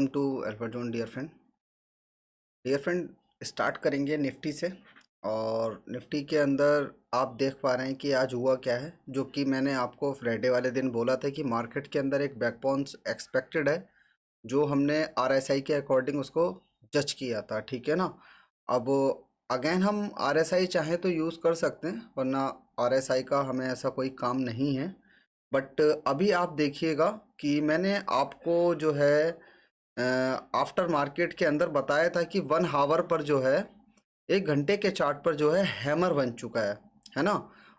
Welcome to alpha zone dear friend. Start करेंगे Nifty से। और निफ्टी के अंदर आप देख पा रहे हैं कि आज हुआ क्या है, जो कि मैंने आपको फ्राइडे वाले दिन बोला था कि मार्केट के अंदर एक बैक बाउंस एक्सपेक्टेड है, जो हमने आरएसआई के अकॉर्डिंग उसको जज किया था। ठीक है ना। अब अगेन हम आरएसआई चाहें तो यूज़ कर सकते हैं, वरना आरएसआई का हमें ऐसा कोई काम नहीं है। बट अभी आप देखिएगा कि मैंने आपको जो है आफ्टर मार्केट के अंदर बताया था कि 1 आवर पर जो है, 1 घंटे के चार्ट पर जो है हैमर बन चुका है ना।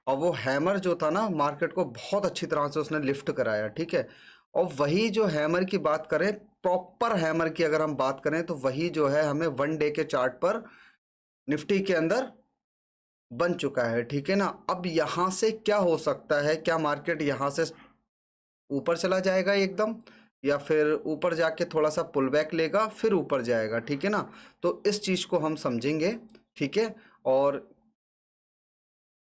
और वो हैमर जो था ना, मार्केट को बहुत अच्छी तरह से उसने लिफ्ट कराया। ठीक है। और वही जो हैमर की बात करें, प्रॉपर हैमर की अगर हम बात करें, तो वही जो है हमें 1 डे के चार्ट पर निफ्टी के अंदर बन चुका है। ठीक है ना। अब यहाँ से क्या हो सकता है, क्या मार्केट यहाँ से ऊपर चला जाएगा एकदम, या फिर ऊपर जाके थोड़ा सा पुल बैक लेगा फिर ऊपर जाएगा। ठीक है ना। तो इस चीज़ को हम समझेंगे। ठीक है। और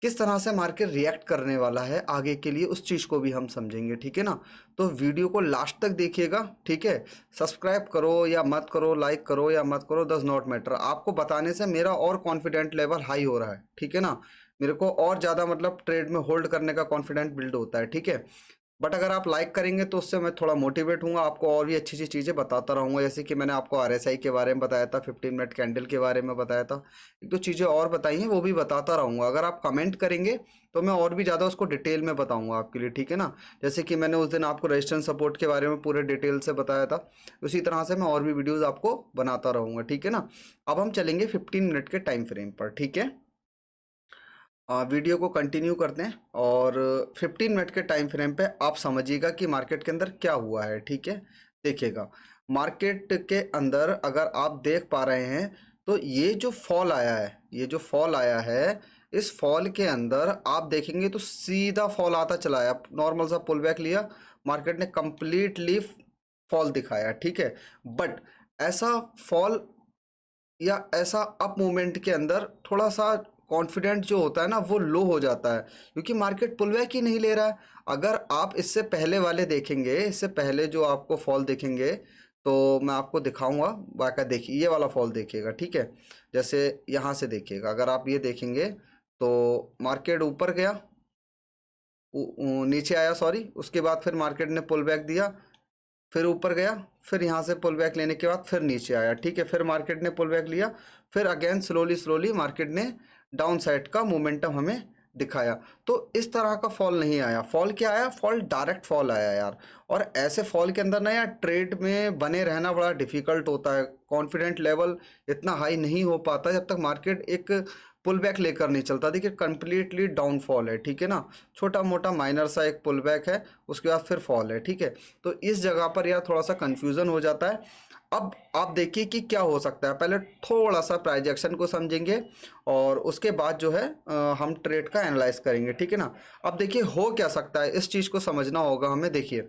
किस तरह से मार्केट रिएक्ट करने वाला है आगे के लिए, उस चीज़ को भी हम समझेंगे। ठीक है ना। तो वीडियो को लास्ट तक देखिएगा। ठीक है। सब्सक्राइब करो या मत करो, लाइक करो या मत करो, डज नॉट मैटर। आपको बताने से मेरा और कॉन्फिडेंट लेवल हाई हो रहा है। ठीक है ना। मेरे को और ज़्यादा मतलब ट्रेड में होल्ड करने का कॉन्फिडेंट बिल्ड होता है। ठीक है। बट अगर आप लाइक करेंगे तो उससे मैं थोड़ा मोटिवेट हूँगा, आपको और भी अच्छी अच्छी चीज़ें बताता रहूँगा। जैसे कि मैंने आपको आरएसआई के बारे में बताया था, 15 मिनट कैंडल के बारे में बताया था, एक दो चीज़ें और बताई हैं, वो भी बताता रहूँगा। अगर आप कमेंट करेंगे तो मैं और भी ज़्यादा उसको डिटेल में बताऊँगा आपके लिए। ठीक है ना। जैसे कि मैंने उस दिन आपको रेजिस्टेंस सपोर्ट के बारे में पूरे डिटेल से बताया था, उसी तरह से मैं और भी वीडियोज़ आपको बनाता रहूँगा। ठीक है ना। अब हम चलेंगे 15 मिनट के टाइम फ्रेम पर। ठीक है। वीडियो को कंटिन्यू करते हैं और 15 मिनट के टाइम फ्रेम पे आप समझिएगा कि मार्केट के अंदर क्या हुआ है। ठीक है। देखिएगा, मार्केट के अंदर अगर आप देख पा रहे हैं तो ये जो फॉल आया है, ये जो फॉल आया है, इस फॉल के अंदर आप देखेंगे तो सीधा फॉल आता चला आया, नॉर्मल सा पुल बैक लिया, मार्केट ने कंप्लीटली फॉल दिखाया। ठीक है। बट ऐसा फॉल या ऐसा अप मूवमेंट के अंदर थोड़ा सा कॉन्फिडेंट जो होता है ना, वो लो हो जाता है, क्योंकि मार्केट पुल बैक ही नहीं ले रहा है। अगर आप इससे पहले वाले देखेंगे, इससे पहले जो आपको फॉल देखेंगे, तो मैं आपको दिखाऊंगा। बाका देखिए, ये वाला फॉल देखिएगा। ठीक है। जैसे यहाँ से देखिएगा, अगर आप ये देखेंगे तो मार्केट ऊपर गया, नीचे आया, सॉरी, उसके बाद फिर मार्केट ने पुल बैक दिया, फिर ऊपर गया, फिर यहाँ से पुल बैक लेने के बाद फिर नीचे आया। ठीक है। फिर मार्केट ने पुल बैक लिया, फिर अगेन स्लोली स्लोली मार्केट ने डाउन साइड का मोमेंटम हमें दिखाया। तो इस तरह का फॉल नहीं आया। फॉल क्या आया? फॉल डायरेक्ट फॉल आया यार। और ऐसे फॉल के अंदर ना यार, ट्रेड में बने रहना बड़ा डिफिकल्ट होता है। कॉन्फिडेंट लेवल इतना हाई नहीं हो पाता जब तक मार्केट एक पुल बैक लेकर नहीं चलता। देखिए, कंप्लीटली डाउनफॉल है। ठीक है ना। छोटा मोटा माइनर सा एक पुल बैक है, उसके बाद फिर फॉल है। ठीक है। तो इस जगह पर यार थोड़ा सा कंफ्यूजन हो जाता है। अब आप देखिए कि क्या हो सकता है। पहले थोड़ा सा प्राइस एक्शन को समझेंगे और उसके बाद जो है हम ट्रेड का एनालाइज करेंगे। ठीक है ना। अब देखिए हो क्या सकता है, इस चीज़ को समझना होगा हमें। देखिए,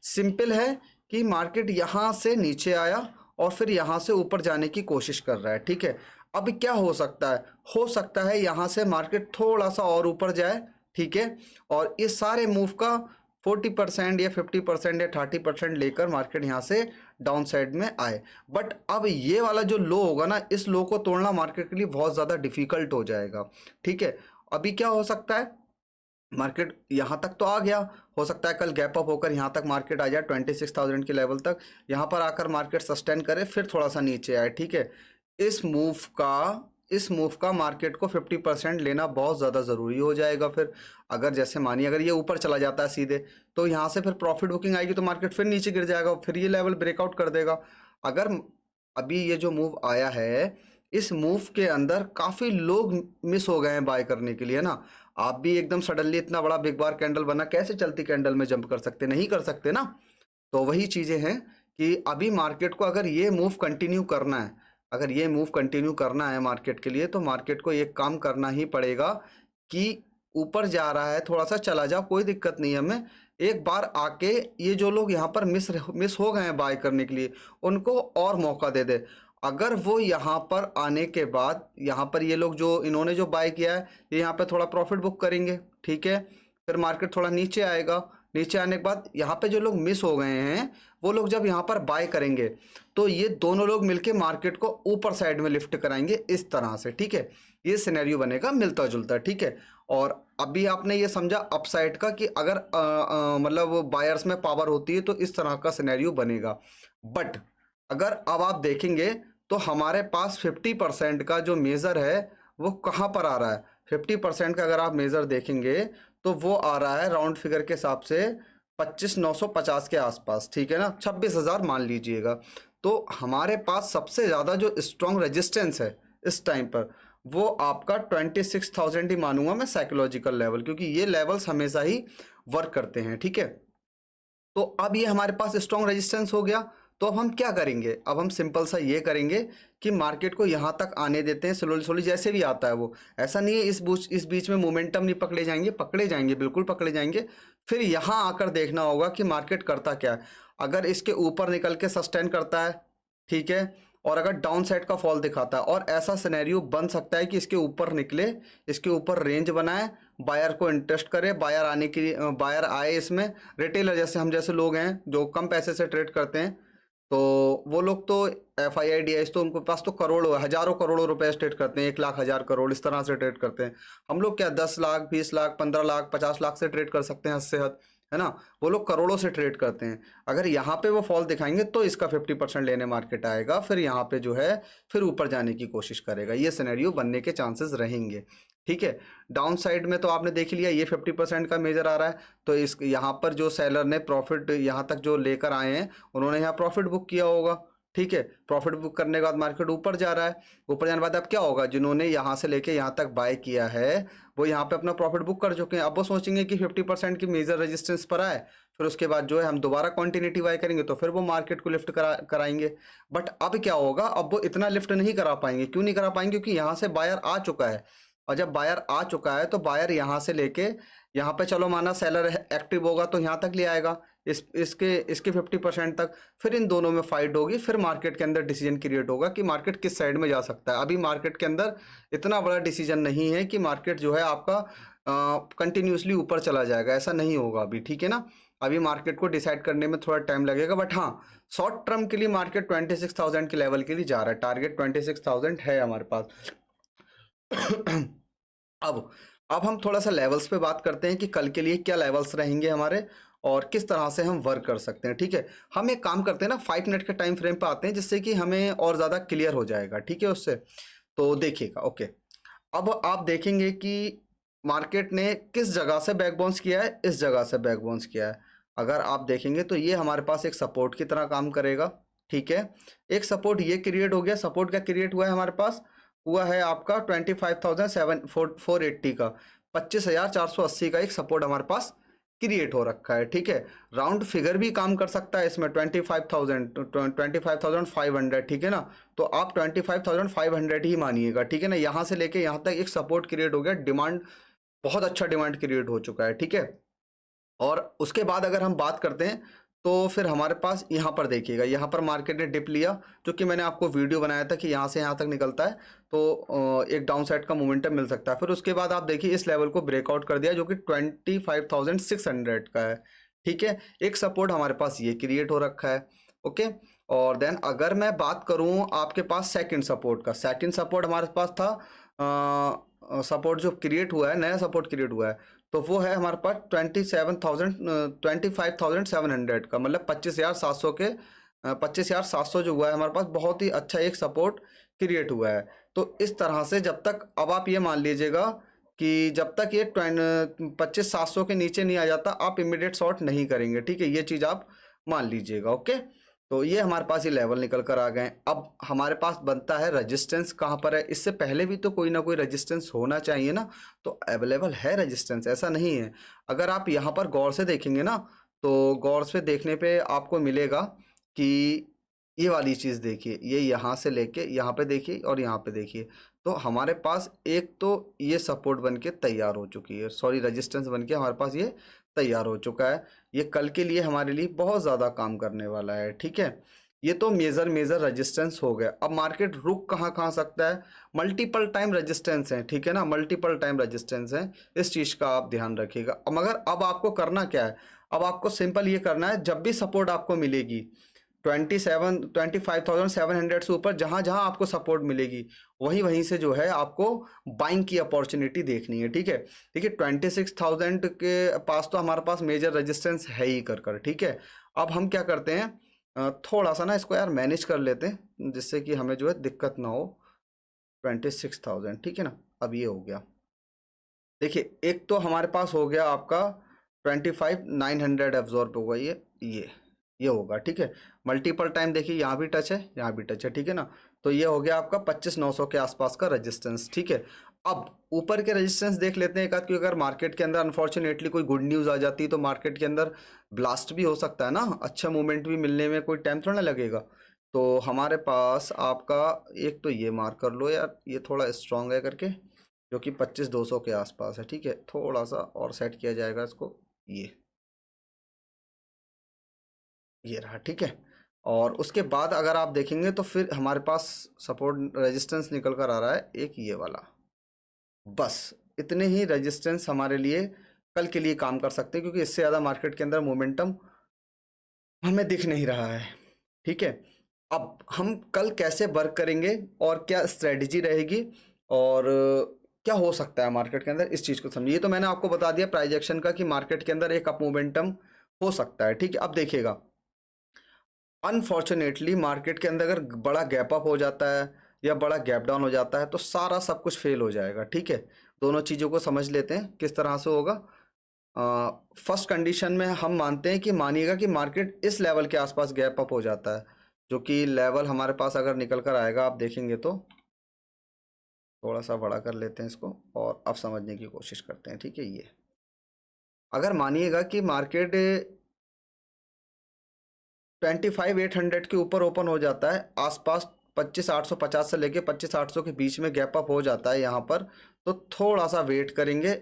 सिंपल है कि मार्केट यहाँ से नीचे आया और फिर यहाँ से ऊपर जाने की कोशिश कर रहा है। ठीक है। अब क्या हो सकता है? हो सकता है यहाँ से मार्केट थोड़ा सा और ऊपर जाए। ठीक है। और इस सारे मूव का 40% या 50% या 30% लेकर मार्केट यहाँ से डाउन साइड में आए। बट अब ये वाला जो लो होगा ना, इस लो को तोड़ना मार्केट के लिए बहुत ज़्यादा डिफिकल्ट हो जाएगा। ठीक है। अभी क्या हो सकता है, मार्केट यहाँ तक तो आ गया, हो सकता है कल गैप अप होकर यहाँ तक मार्केट आ जाए 26,000 के लेवल तक, यहाँ पर आकर मार्केट सस्टेन करे, फिर थोड़ा सा नीचे आए। ठीक है। इस मूव का इस मूव का मार्केट को 50% लेना बहुत ज़्यादा ज़रूरी हो जाएगा। फिर अगर जैसे मानिए अगर ये ऊपर चला जाता है सीधे, तो यहाँ से फिर प्रॉफिट बुकिंग आएगी तो मार्केट फिर नीचे गिर जाएगा, फिर ये लेवल ब्रेकआउट कर देगा। अगर अभी ये जो मूव आया है, इस मूव के अंदर काफ़ी लोग मिस हो गए हैं बाय करने के लिए ना। आप भी एकदम सडनली इतना बड़ा बिग बार कैंडल बना, कैसे चलती कैंडल में जंप कर सकते? नहीं कर सकते ना। तो वही चीज़ें हैं कि अभी मार्केट को अगर ये मूव कंटिन्यू करना है, अगर ये मूव कंटिन्यू करना है मार्केट के लिए, तो मार्केट को एक काम करना ही पड़ेगा कि ऊपर जा रहा है, थोड़ा सा चला जाओ, कोई दिक्कत नहीं है हमें। एक बार आके ये जो लोग यहाँ पर मिस हो गए हैं बाय करने के लिए, उनको और मौका दे दे। अगर वो यहाँ पर आने के बाद, यहाँ पर ये लोग जो इन्होंने जो बाय किया है, ये यहाँ पे थोड़ा प्रॉफिट बुक करेंगे। ठीक है। फिर मार्केट थोड़ा नीचे आएगा, नीचे आने के बाद यहाँ पे जो लोग मिस हो गए हैं वो लोग जब यहाँ पर बाय करेंगे तो ये दोनों लोग मिलके मार्केट को ऊपर साइड में लिफ्ट कराएंगे इस तरह से, ठीक है। ये सिनेरियो बनेगा मिलता जुलता, ठीक है। और अभी आपने ये समझा अपसाइड का कि अगर मतलब बायर्स में पावर होती है तो इस तरह का सिनेरियो बनेगा। बट अगर अब आप देखेंगे तो हमारे पास 50% का जो मेजर है वो कहाँ पर आ रहा है। 50% का अगर आप मेजर देखेंगे तो वो आ रहा है राउंड फिगर के हिसाब से 25,950 के आसपास, ठीक है ना, 26,000 मान लीजिएगा। तो हमारे पास सबसे ज़्यादा जो स्ट्रॉन्ग रेजिस्टेंस है इस टाइम पर वो आपका 26,000 ही मानूंगा मैं साइकोलॉजिकल लेवल, क्योंकि ये लेवल्स हमेशा ही वर्क करते हैं, ठीक है। तो अब ये हमारे पास स्ट्रॉन्ग रेजिस्टेंस हो गया। तो अब हम क्या करेंगे, अब हम सिंपल सा ये करेंगे कि मार्केट को यहाँ तक आने देते हैं स्लोली स्लोली, जैसे भी आता है वो। ऐसा नहीं है इस बीच में मोमेंटम नहीं पकड़े जाएंगे, पकड़े जाएंगे, बिल्कुल पकड़े जाएंगे। फिर यहाँ आकर देखना होगा कि मार्केट करता क्या है। अगर इसके ऊपर निकल के सस्टेन करता है, ठीक है, और अगर डाउन साइड का फॉल दिखाता है, और ऐसा सिनेरियो बन सकता है कि इसके ऊपर निकले, इसके ऊपर रेंज बनाए, बायर को इंटरेस्ट करे, बायर आने की बायर आए इसमें। रिटेलर जैसे हम जैसे लोग हैं जो कम पैसे से ट्रेड करते हैं, तो वो लोग तो FII DIs तो उनके पास तो करोड़ों हजारों करोड़ों रुपए ट्रेड करते हैं, 1 लाख 1,000 करोड़ इस तरह से ट्रेड करते हैं। हम लोग क्या 10 लाख 20 लाख 15 लाख 50 लाख से ट्रेड कर सकते हैं, हद से हद, है ना। वो लोग करोड़ों से ट्रेड करते हैं। अगर यहाँ पे वो फॉल दिखाएंगे तो इसका 50% लेने मार्केट आएगा, फिर यहाँ पे जो है फिर ऊपर जाने की कोशिश करेगा। ये सिनेरियो बनने के चांसेस रहेंगे, ठीक है। डाउन साइड में तो आपने देख लिया ये 50% का मेजर आ रहा है, तो इस यहाँ पर जो सेलर ने प्रॉफिट यहाँ तक जो लेकर आए हैं उन्होंने यहाँ प्रॉफिट बुक किया होगा, ठीक है। प्रॉफिट बुक करने के बाद मार्केट ऊपर जा रहा है। ऊपर जाने के बाद अब क्या होगा, जिन्होंने यहाँ से लेके यहाँ तक बाय किया है वो यहाँ पे अपना प्रॉफिट बुक कर चुके हैं। अब वो सोचेंगे कि 50% की मेजर रेजिस्टेंस पर आए, फिर उसके बाद जो है हम दोबारा क्वांटिटी बाय करेंगे तो फिर वो मार्केट को लिफ्ट कराएंगे। बट अब क्या होगा, अब वो इतना लिफ्ट नहीं करा पाएंगे। क्यों नहीं करा पाएंगे, क्योंकि यहाँ से बायर आ चुका है। और जब बायर आ चुका है तो बायर यहाँ से लेके यहाँ पे, चलो माना सेलर एक्टिव होगा तो यहाँ तक ले आएगा, इसके 50% तक। फिर इन दोनों में फाइट होगी, फिर मार्केट के अंदर डिसीजन क्रिएट होगा कि मार्केट किस साइड में जा सकता है। अभी मार्केट के अंदर इतना बड़ा डिसीजन नहीं है कि मार्केट जो है आपका कंटिन्यूसली ऊपर चला जाएगा, ऐसा नहीं होगा अभी, ठीक है ना। अभी मार्केट को डिसाइड करने में थोड़ा टाइम लगेगा। बट हाँ, शॉर्ट टर्म के लिए मार्केट 26,000 के लेवल के लिए जा रहा है। टारगेट 26,000 है हमारे पास। अब अब हम थोड़ा सा लेवल्स पे बात करते हैं कि कल के लिए क्या लेवल्स रहेंगे हमारे और किस तरह से हम वर्क कर सकते हैं, ठीक है। हम एक काम करते हैं ना, 5 मिनट के टाइम फ्रेम पे आते हैं जिससे कि हमें और ज़्यादा क्लियर हो जाएगा, ठीक है उससे। तो देखिएगा, ओके। अब आप देखेंगे कि मार्केट ने किस जगह से बैक बाउंस किया है, इस जगह से बैक बाउंस किया है। अगर आप देखेंगे तो ये हमारे पास एक सपोर्ट की तरह काम करेगा, ठीक है। एक सपोर्ट ये क्रिएट हो गया। सपोर्ट क्या क्रिएट हुआ है हमारे पास, हुआ है आपका 25,480 का, 25,480 का एक सपोर्ट हमारे पास क्रिएट हो रखा है, ठीक है। राउंड फिगर भी काम कर सकता है इसमें, 25,500, ठीक है ना। तो आप 25,500 ही मानिएगा, ठीक है ना। यहाँ से लेके यहाँ तक एक सपोर्ट क्रिएट हो गया। डिमांड, बहुत अच्छा डिमांड क्रिएट हो चुका है, ठीक है। और उसके बाद अगर हम बात करते हैं तो फिर हमारे पास यहाँ पर देखिएगा, यहाँ पर मार्केट ने डिप लिया, जो कि मैंने आपको वीडियो बनाया था कि यहाँ से यहाँ तक निकलता है तो एक डाउन साइड का मोमेंटम मिल सकता है। फिर उसके बाद आप देखिए इस लेवल को ब्रेकआउट कर दिया जो कि 25,600 का है, ठीक है। एक सपोर्ट हमारे पास ये क्रिएट हो रखा है, ओके। और देन अगर मैं बात करूँ आपके पास सेकंड सपोर्ट का, सेकंड सपोर्ट हमारे पास था, सपोर्ट जो क्रिएट हुआ है, नया सपोर्ट क्रिएट हुआ है, तो वो है हमारे पास 25,700 का, मतलब 25,700 के 25,700 जो हुआ है हमारे पास, बहुत ही अच्छा एक सपोर्ट क्रिएट हुआ है। तो इस तरह से जब तक, अब आप ये मान लीजिएगा कि जब तक ये 25,700 के नीचे नहीं आ जाता आप इमीडिएट शॉर्ट नहीं करेंगे, ठीक है। ये चीज़ आप मान लीजिएगा, ओके। तो ये हमारे पास ये लेवल निकल कर आ गए। अब हमारे पास बनता है रेजिस्टेंस कहाँ पर है। इससे पहले भी तो कोई ना कोई रेजिस्टेंस होना चाहिए ना, तो अवेलेबल है रेजिस्टेंस, ऐसा नहीं है। अगर आप यहाँ पर गौर से देखेंगे ना, तो गौर से देखने पे आपको मिलेगा कि ये वाली चीज़ देखिए, ये यहाँ से लेके यहाँ पे देखिए और यहाँ पे देखिए, तो हमारे पास एक तो ये सपोर्ट बन के तैयार हो चुकी है, सॉरी रेजिस्टेंस बन के हमारे पास ये तैयार हो चुका है। ये कल के लिए हमारे लिए बहुत ज़्यादा काम करने वाला है, ठीक है। ये तो मेजर रेजिस्टेंस हो गया। अब मार्केट रुक कहाँ कहाँ सकता है, मल्टीपल टाइम रेजिस्टेंस है, ठीक है ना, मल्टीपल टाइम रेजिस्टेंस है, इस चीज़ का आप ध्यान रखिएगा। मगर अब आपको करना क्या है, अब आपको सिंपल ये करना है, जब भी सपोर्ट आपको मिलेगी 25,700 से ऊपर, जहां जहां आपको सपोर्ट मिलेगी वहीं वहीं से जो है आपको बाइंग की अपॉर्चुनिटी देखनी है, ठीक है। देखिए 26,000 के पास तो हमारे पास मेजर रेजिस्टेंस है ही कर, ठीक है। अब हम क्या करते हैं, थोड़ा सा ना इसको यार मैनेज कर लेते हैं, जिससे कि हमें जो है दिक्कत ना हो। 26,000, ठीक है ना। अब ये हो गया, देखिए एक तो हमारे पास हो गया आपका 25,900 एब्जॉर्ब होगा, ये होगा, ठीक है। मल्टीपल टाइम देखिए यहाँ भी टच है, यहाँ भी टच है, ठीक है ना। तो ये हो गया आपका 25,900 के आसपास का रेजिस्टेंस, ठीक है। अब ऊपर के रेजिस्टेंस देख लेते हैं एक आध, क्योंकि अगर मार्केट के अंदर अनफॉर्चुनेटली कोई गुड न्यूज़ आ जाती है तो मार्केट के अंदर ब्लास्ट भी हो सकता है ना, अच्छा मूवमेंट भी मिलने में कोई टाइम थोड़ा ना लगेगा। तो हमारे पास आपका एक तो ये मार्क कर लो यार, ये थोड़ा स्ट्रांग है करके, जो कि 25,200 के आसपास है, ठीक है। थोड़ा सा और सेट किया जाएगा इसको, ये रहा, ठीक है। और उसके बाद अगर आप देखेंगे तो फिर हमारे पास सपोर्ट रेजिस्टेंस निकल कर आ रहा है एक ये वाला, बस इतने ही रेजिस्टेंस हमारे लिए कल के लिए काम कर सकते हैं, क्योंकि इससे ज़्यादा मार्केट के अंदर मोमेंटम हमें दिख नहीं रहा है, ठीक है। अब हम कल कैसे वर्क करेंगे और क्या स्ट्रेटजी रहेगी और क्या हो सकता है मार्केट के अंदर, इस चीज़ को समझिए। तो मैंने आपको बता दिया प्राइस एक्शन का कि मार्केट के अंदर एक अप मोमेंटम हो सकता है, ठीक है। अब देखिएगा, अनफॉर्चुनेटली मार्केट के अंदर अगर बड़ा गैप अप हो जाता है या बड़ा गैप डाउन हो जाता है तो सारा सब कुछ फेल हो जाएगा, ठीक है। दोनों चीज़ों को समझ लेते हैं किस तरह से होगा। फर्स्ट कंडीशन में हम मानते हैं कि मानिएगा कि मार्केट इस लेवल के आसपास गैप अप हो जाता है, जो कि लेवल हमारे पास अगर निकल कर आएगा, आप देखेंगे तो थोड़ा सा बड़ा कर लेते हैं इसको और अब समझने की कोशिश करते हैं, ठीक है। ये अगर मानिएगा कि मार्केट 25,800 के ऊपर ओपन हो जाता है, आसपास 25,850 से लेके 25,800 के बीच में गैप अप हो जाता है यहाँ पर, तो थोड़ा सा वेट करेंगे,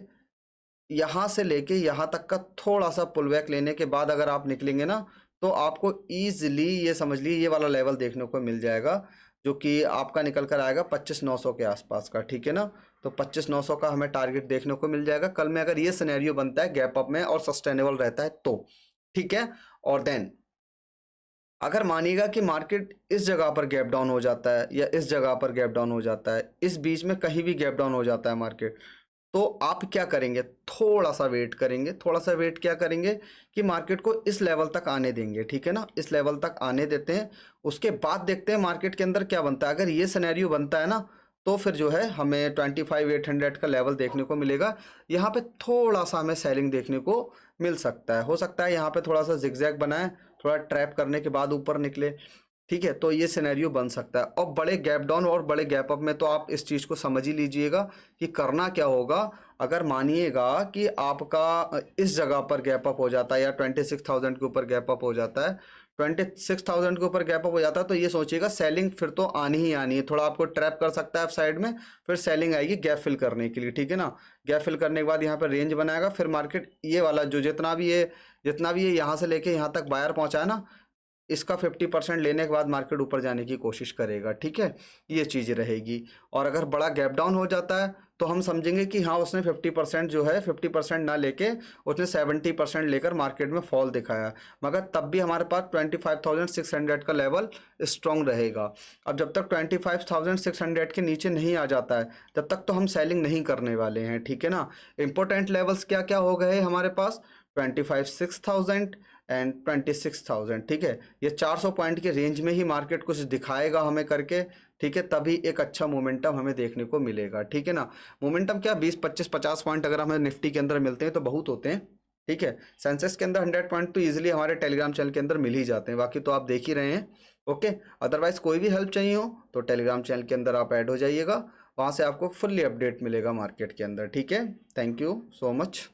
यहाँ से लेके यहाँ तक का थोड़ा सा पुल बैक लेने के बाद अगर आप निकलेंगे ना, तो आपको ईजिली ये समझ लीजिए ये वाला लेवल देखने को मिल जाएगा, जो कि आपका निकल कर आएगा 25,900 के आसपास का, ठीक है ना। तो 25,900 का हमें टारगेट देखने को मिल जाएगा कल में, अगर ये सिनेरियो बनता है गैप अप में और सस्टेनेबल रहता है तो, ठीक है। और देन अगर मानिएगा कि मार्केट इस जगह पर गैप डाउन हो जाता है या इस जगह पर गैप डाउन हो जाता है, इस बीच में कहीं भी गैप डाउन हो जाता है मार्केट, तो आप क्या करेंगे, थोड़ा सा वेट करेंगे, थोड़ा सा वेट क्या करेंगे कि मार्केट को इस लेवल तक आने देंगे, ठीक है ना, इस लेवल तक आने देते हैं। उसके बाद देखते हैं मार्केट के अंदर क्या बनता है। अगर ये सिनेरियो बनता है ना, तो फिर जो है हमें 25,800 का लेवल देखने को मिलेगा। यहाँ पे थोड़ा सा हमें सेलिंग देखने को मिल सकता है, हो सकता है यहाँ पे थोड़ा सा जिगजैग बनाए, थोड़ा ट्रैप करने के बाद ऊपर निकले, ठीक है। तो ये सिनेरियो बन सकता है। और बड़े गैप डाउन और बड़े गैप अप में तो आप इस चीज़ को समझ ही लीजिएगा कि करना क्या होगा। अगर मानिएगा कि आपका इस जगह पर गैप अप हो जाता है या 26,000 के ऊपर गैप अप हो जाता है, 26,000 के ऊपर गैप अप हो जाता है, तो ये सोचिएगा सेलिंग फिर तो आनी ही आनी है। थोड़ा आपको ट्रैप कर सकता है आप साइड में, फिर सेलिंग आएगी गैप फिल करने के लिए, ठीक है ना। गैप फिल करने के बाद यहाँ पर रेंज बनाएगा, फिर मार्केट ये वाला जो जितना भी ये यहाँ से लेके यहाँ तक बायर पहुँचा है ना, इसका 50% लेने के बाद मार्केट ऊपर जाने की कोशिश करेगा, ठीक है। ये चीज़ रहेगी। और अगर बड़ा गैप डाउन हो जाता है तो हम समझेंगे कि हाँ उसने 50% जो है 50% ना लेके उसने 70% लेकर मार्केट में फॉल दिखाया, मगर तब भी हमारे पास 25,600 का लेवल स्ट्रॉन्ग रहेगा। अब जब तक 25,600 के नीचे नहीं आ जाता है तब तक तो हम सेलिंग नहीं करने वाले हैं, ठीक है ना। इंपॉर्टेंट लेवल्स क्या क्या हो गए हमारे पास, 25,600 एंड 26,000, ठीक है। ये 400 पॉइंट के रेंज में ही मार्केट कुछ दिखाएगा हमें करके, ठीक है, तभी एक अच्छा मोमेंटम हमें देखने को मिलेगा, ठीक है ना। मोमेंटम क्या 20 25 50 पॉइंट अगर हमें निफ्टी के अंदर मिलते हैं तो बहुत होते हैं, ठीक है। सेंसेक्स के अंदर 100 पॉइंट तो ईजिली हमारे टेलीग्राम चैनल के अंदर मिल ही जाते हैं, बाकी तो आप देख ही रहे हैं, ओके। अदरवाइज कोई भी हेल्प चाहिए हो तो टेलीग्राम चैनल के अंदर आप ऐड हो जाइएगा, वहाँ से आपको फुल्ली अपडेट मिलेगा मार्केट के अंदर, ठीक है। Thank you so much.